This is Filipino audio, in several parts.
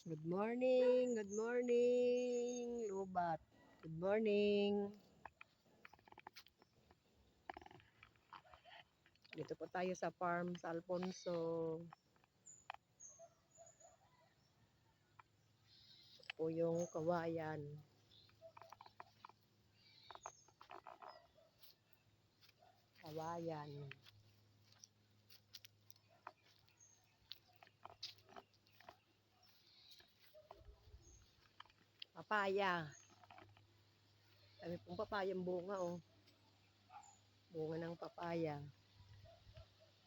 Good morning, Lubat. Good morning. Dito po tayo sa farm sa Alfonso. Ito po yung kawayan. Kawayan. Papaya. Kami pong papayang bunga, oh. Bunga ng papaya.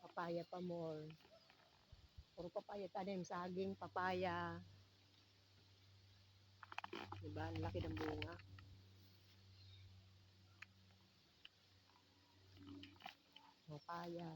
Papaya pa more. Puro papaya tanim, saging, papaya. Diba? Ang laki ng bunga. Papaya.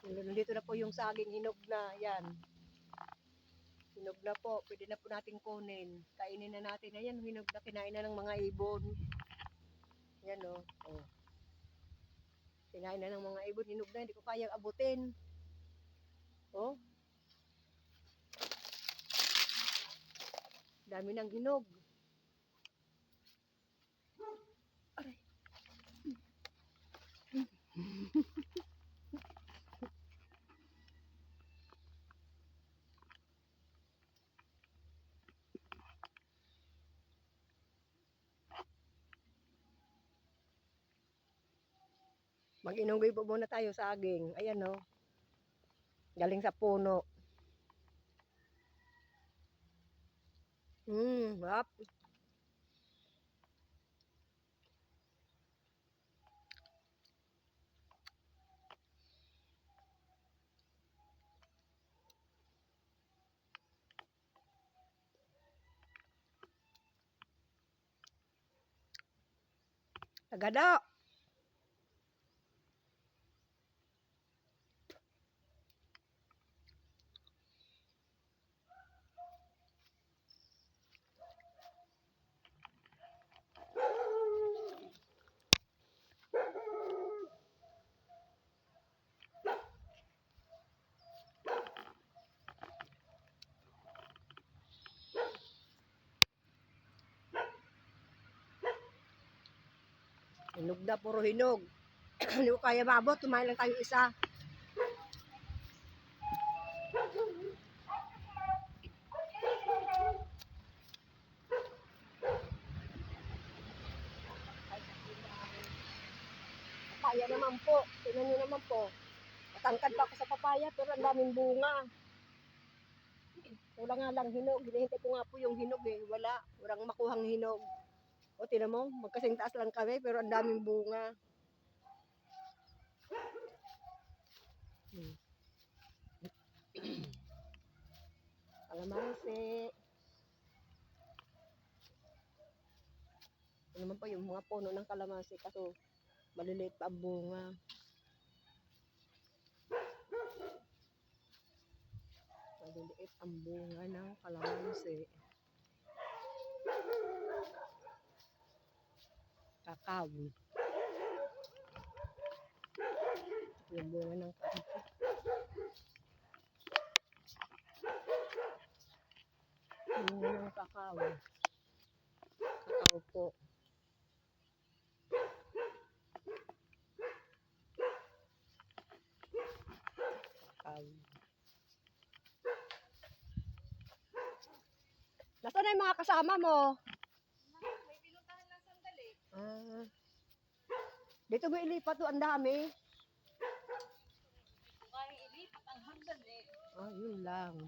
Nandito na po yung saging hinog na. Yan. Hinog na po. Pwede na po natin kunin. Kainin na natin. Ayan, hinog na. Kinain na ng mga ibon. Yan, oh. Oh. Kinain na ng mga ibon. Hinog na. Hindi ko kayang abutin. Oh. Dami ng hinog. Aray. Mag-inunggoy po muna tayo saging. Ayan, oh. Galing sa puno. Wap. Agada. Hinog na, puro hinog. Hindi ko kaya mabot. Tumain lang tayo isa. Papaya naman po. Tingnan nyo naman po. Matangkad pa ako sa papaya pero ang daming bunga. Wala nga lang hinog. Hinihintay ko nga po yung hinog eh. Wala. Walang makuhang hinog. O tinan mo, magkasing taas lang kami pero ang daming bunga. Kalamansi. Ito naman po yung mga puno ng kalamansi kaso maliliit pa ang bunga. Maliliit ang bunga ng kalamansi. Kakao. Yung bunga ng kakao. Bunga ng kakao. Kakao po. Kakao. Nasaan na yung mga kasama mo? May pinuntahan lang sandali. Dito mo ilipat to, ang dami. Kaya ilipat ang hagdan eh. Yun lang.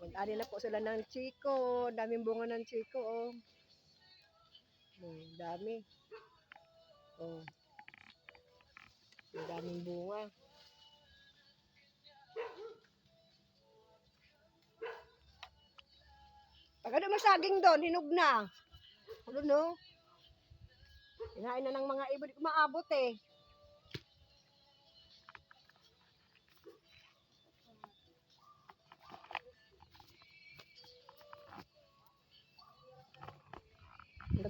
Mag-ani na po sila ng chiko. Daming bunga ng chiko, oh. Dami. Oh. Daming bunga. Pag ano masaging doon, hinog na. Ano no? Kinain na ng mga ibon. Di ko maabot eh.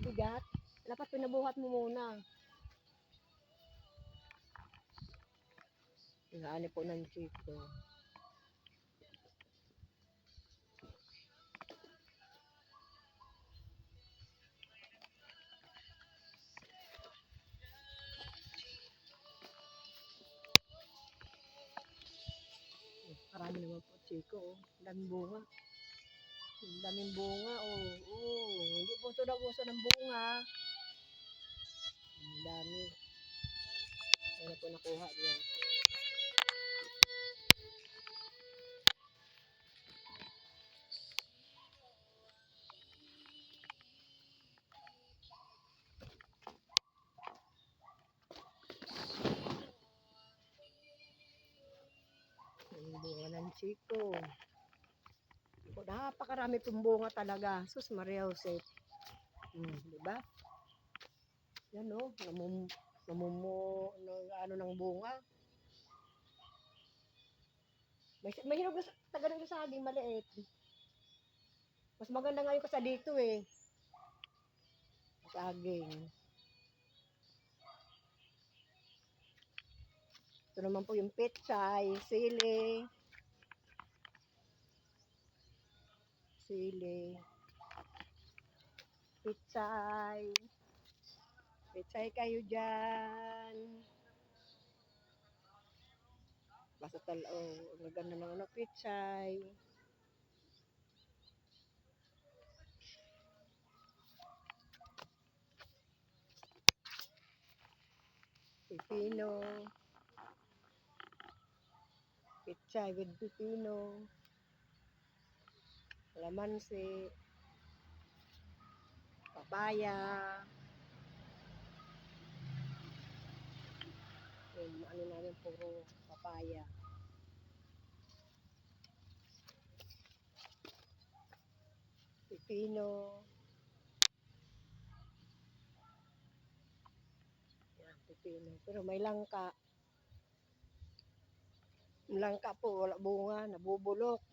Bigat. Dapat pinabuhat mo muna. Inaani po ng chico. Marami naman po chico. Oh. Ang daming bunga. Ang daming bunga. Oh. Oh. Hindi po ito nauso ng bunga. Ang dami. Ano po nakuha niya. Ang bunga ng chico. Napakarami pong bunga talaga. Sus Maria Jose. Diba? Yan o. Ano ng bunga. May hinog na taga ng saging maliit. Mas maganda ngayon kasi dito eh. Saging. Ito naman po yung pechay, sili. Sili. Pechay. Pechay kayo dyan. Basta maganda ng ano, pechay. Pipino. Pechay with pipino. Lamansi. Papaya. Yung ano namin puro papaya. Pipino. Yan, pipino. Pero may langka. Yung langka po, wala bunga, nabubulok.